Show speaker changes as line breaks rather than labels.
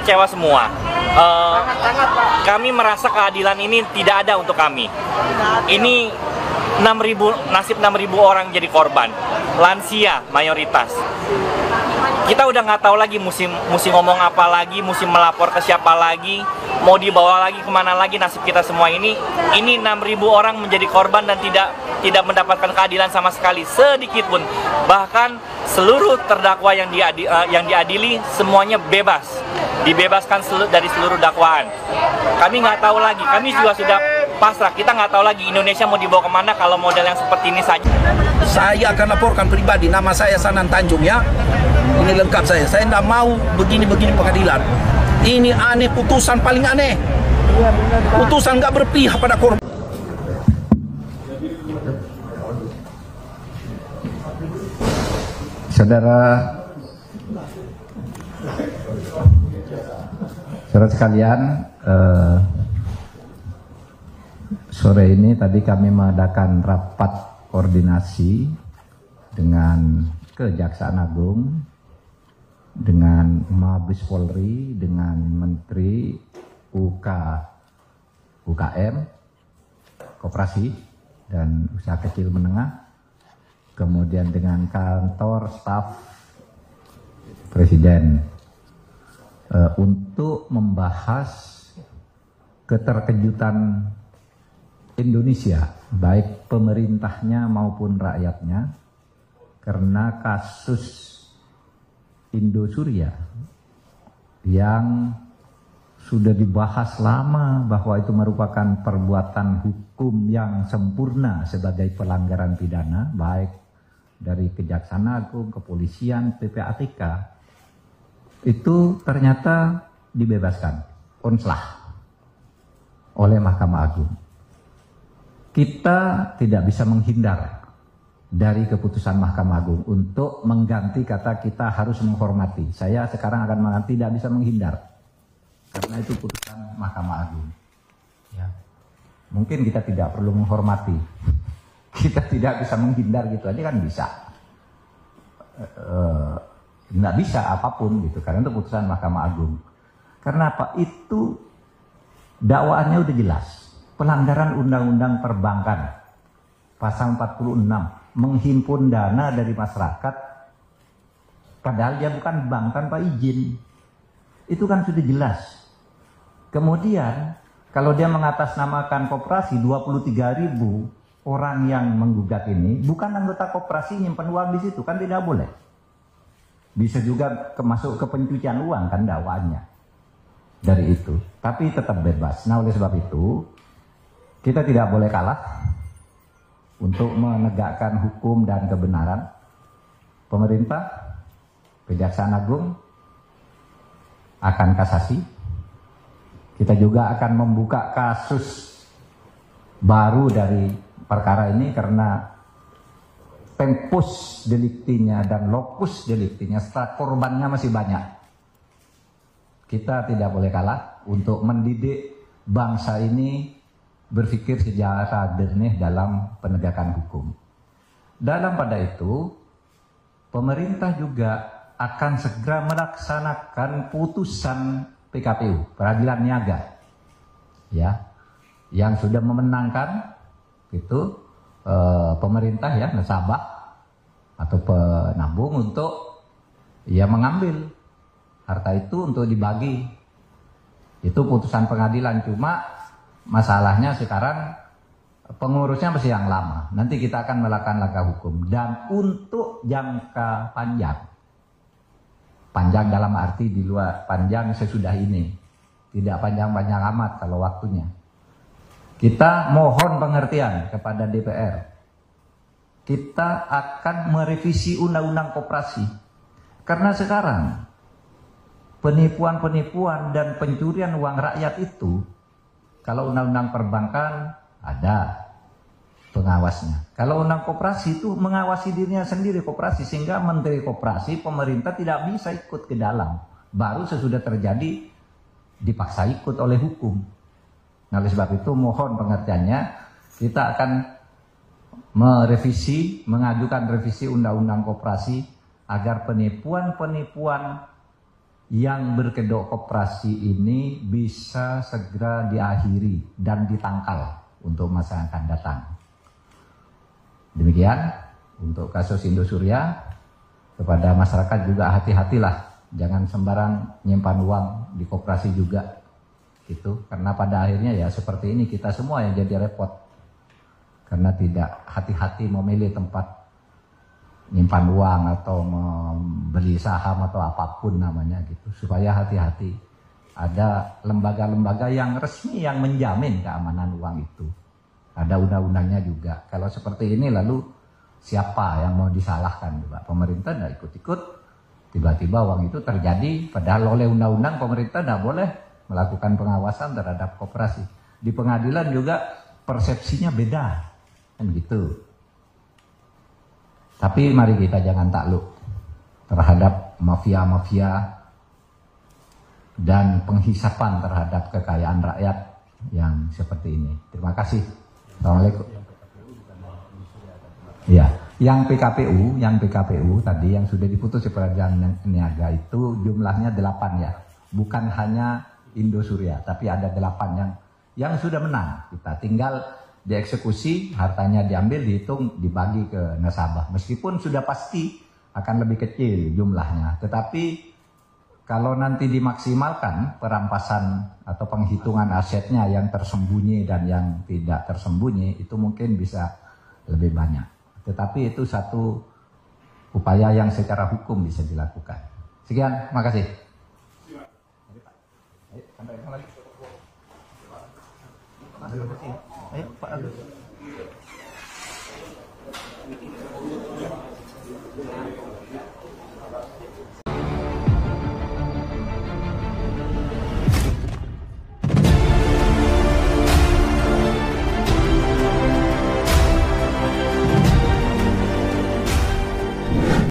kecewa semua. Kami merasa keadilan ini tidak ada untuk kami. Ini 6.000, nasib 6.000 orang jadi korban, lansia mayoritas. Kita udah nggak tahu lagi mesti ngomong apa lagi, mesti melapor ke siapa lagi, mau dibawa lagi kemana lagi nasib kita semua ini. Ini 6.000 orang menjadi korban dan tidak mendapatkan keadilan sama sekali sedikit pun. Bahkan seluruh terdakwa yang diadili semuanya bebas, dibebaskan dari seluruh dakwaan. Kami nggak tahu lagi, kami juga sudah pasrah. Kita nggak tahu lagi Indonesia mau dibawa kemana kalau model yang seperti ini saja.
Saya akan laporkan pribadi, nama saya Sanan Tanjung ya. Ini lengkap saya tidak mau begini-begini pengadilan. Ini aneh, putusan paling aneh. Putusan nggak berpihak pada korban.
Saudara sekalian, sore ini tadi kami mengadakan rapat koordinasi dengan Kejaksaan Agung, dengan Mabes Polri, dengan Menteri UKM, Koperasi dan Usaha Kecil Menengah, kemudian dengan kantor staf Presiden, untuk membahas keterkejutan Indonesia, baik pemerintahnya maupun rakyatnya, karena kasus Indosuria yang sudah dibahas lama bahwa itu merupakan perbuatan hukum yang sempurna sebagai pelanggaran pidana, baik dari Kejaksaan Agung, Kepolisian, PPATK, itu ternyata dibebaskan, onslah oleh Mahkamah Agung. Kita tidak bisa menghindar dari keputusan Mahkamah Agung untuk mengganti kata kita harus menghormati. Saya sekarang akan mengatakan tidak bisa menghindar karena itu putusan Mahkamah Agung. Ya. Mungkin kita tidak perlu menghormati, kita tidak bisa menghindar gitu aja kan bisa. Nggak bisa apapun gitu karena itu putusan Mahkamah Agung. Karena apa? Itu dakwaannya udah jelas. Pelanggaran Undang-Undang Perbankan pasal 46, menghimpun dana dari masyarakat padahal dia bukan bank tanpa izin. Itu kan sudah jelas. Kemudian kalau dia mengatasnamakan koperasi, 23.000 orang yang menggugat ini bukan anggota koperasi nyimpen uang di situ, kan tidak boleh. Bisa juga masuk ke pencucian uang kan dakwaannya dari itu, tapi tetap bebas. Nah, oleh sebab itu kita tidak boleh kalah untuk menegakkan hukum dan kebenaran. Pemerintah, Kejaksaan Agung akan kasasi. Kita juga akan membuka kasus baru dari perkara ini karena tempus deliktinya dan locus deliktinya, setelah korbannya masih banyak. Kita tidak boleh kalah untuk mendidik bangsa ini berpikir secara jernih dalam penegakan hukum. Dalam pada itu, pemerintah juga akan segera melaksanakan putusan PKPU, Peradilan Niaga, ya, yang sudah memenangkan itu pemerintah ya, nasabah atau penabung untuk ya mengambil harta itu untuk dibagi. Itu putusan pengadilan, cuma masalahnya sekarang pengurusnya masih yang lama. Nanti kita akan melakukan langkah hukum. Dan untuk jangka panjang, panjang dalam arti di luar panjang sesudah ini, tidak panjang-panjang amat kalau waktunya, kita mohon pengertian kepada DPR. Kita akan merevisi Undang-Undang Koperasi. Karena sekarang penipuan-penipuan dan pencurian uang rakyat itu, kalau Undang-Undang Perbankan ada pengawasnya. Kalau Undang Koperasi itu mengawasi dirinya sendiri koperasi, sehingga Menteri Koperasi, pemerintah tidak bisa ikut ke dalam. Baru sesudah terjadi dipaksa ikut oleh hukum. Nah, oleh sebab itu mohon pengertiannya, kita akan mengajukan revisi Undang-Undang Koperasi agar penipuan-penipuan yang berkedok koperasi ini bisa segera diakhiri dan ditangkal untuk masa yang akan datang. Demikian untuk kasus Indosuria. Kepada masyarakat juga hati-hatilah, jangan sembarang nyimpan uang di koperasi juga. Gitu, karena pada akhirnya ya seperti ini kita semua yang jadi repot. Karena tidak hati-hati memilih tempat nyimpan uang atau membeli saham atau apapun namanya gitu, supaya hati-hati. Ada lembaga-lembaga yang resmi yang menjamin keamanan uang itu. Ada undang-undangnya juga. Kalau seperti ini lalu siapa yang mau disalahkan? Juga pemerintah tidak ikut-ikut, tiba-tiba uang itu terjadi, padahal oleh undang-undang pemerintah tidak boleh melakukan pengawasan terhadap koperasi. Di pengadilan juga persepsinya beda, kan gitu. Tapi mari kita jangan takluk terhadap mafia-mafia dan penghisapan terhadap kekayaan rakyat yang seperti ini. Terima kasih. Assalamualaikum. Ya, yang PKPU tadi yang sudah diputus di peradilan niaga itu jumlahnya 8 ya. Bukan hanya Indosuria, tapi ada 8 yang sudah menang. Kita tinggal dieksekusi, hartanya diambil, dihitung, dibagi ke nasabah. Meskipun sudah pasti akan lebih kecil jumlahnya, tetapi kalau nanti dimaksimalkan perampasan atau penghitungan asetnya yang tersembunyi dan yang tidak tersembunyi, itu mungkin bisa lebih banyak. Tetapi itu satu upaya yang secara hukum bisa dilakukan. Sekian, makasih. Ayo, Pak Agus.